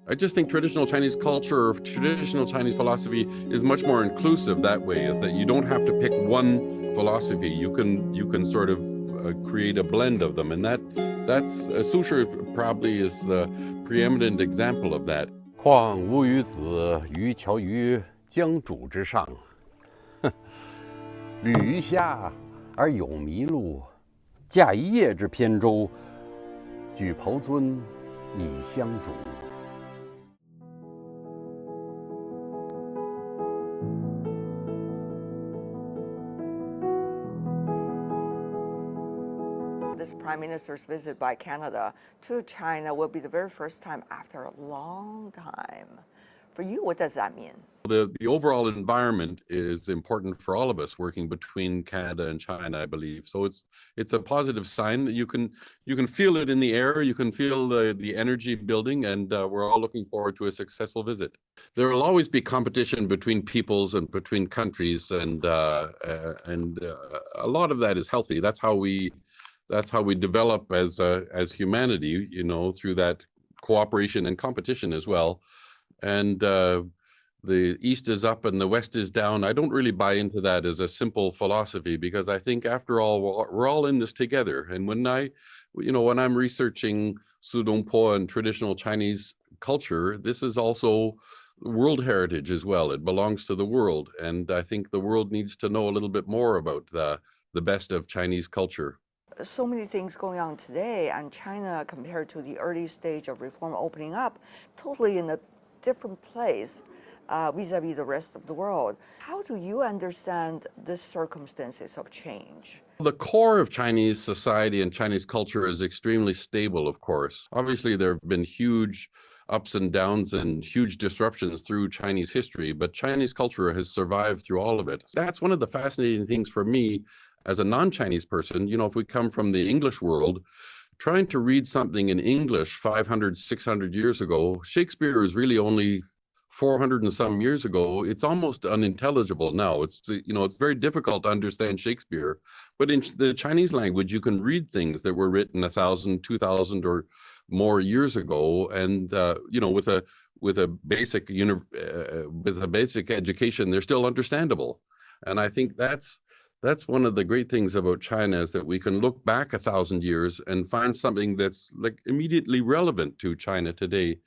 I just think traditional Chinese culture or traditional Chinese philosophy is much more inclusive that way, is that you don't have to pick one philosophy. You can sort of create a blend of them, and that's Susher probably is the preeminent example of that. 况吾与子渔樵于江渚之上，侣鱼虾而友麋鹿，驾一叶之扁舟，举匏樽以相属。This Prime Minister's visit by Canada to China will be the very first time after a long time. For you, what does that mean? The overall environment is important for all of us working between Canada and China, I believe. So it's a positive sign. You can feel it in the air. You can feel the energy building, and we're all looking forward to a successful visit. There will always be competition between peoples and between countries, and a lot of that is healthy. That's how we develop as humanity, through that cooperation and competition as well. And the East is up and the West is down. I don't really buy into that as a simple philosophy, because I think after all, we're all in this together. And when I'm researching Sudongpo and traditional Chinese culture, this is also world heritage as well. It belongs to the world. And I think the world needs to know a little bit more about the best of Chinese culture. So many things going on today, and China, compared to the early stage of reform opening up, totally in a different place vis-a-vis the rest of the world. How do you understand the circumstances of change? The core of Chinese society and Chinese culture is extremely stable, of course. Obviously, there have been huge ups and downs and huge disruptions through Chinese history, but Chinese culture has survived through all of it. That's one of the fascinating things for me as a non-Chinese person. If we come from the English world, trying to read something in English 500, 600 years ago, Shakespeare is really only 400 and some years ago. It's almost unintelligible now. It's very difficult to understand Shakespeare. But in the Chinese language, you can read things that were written 1,000, 2,000 or more years ago, and with a basic education, they're still understandable. And I think that's one of the great things about China, is that we can look back 1,000 years and find something that's like immediately relevant to China today.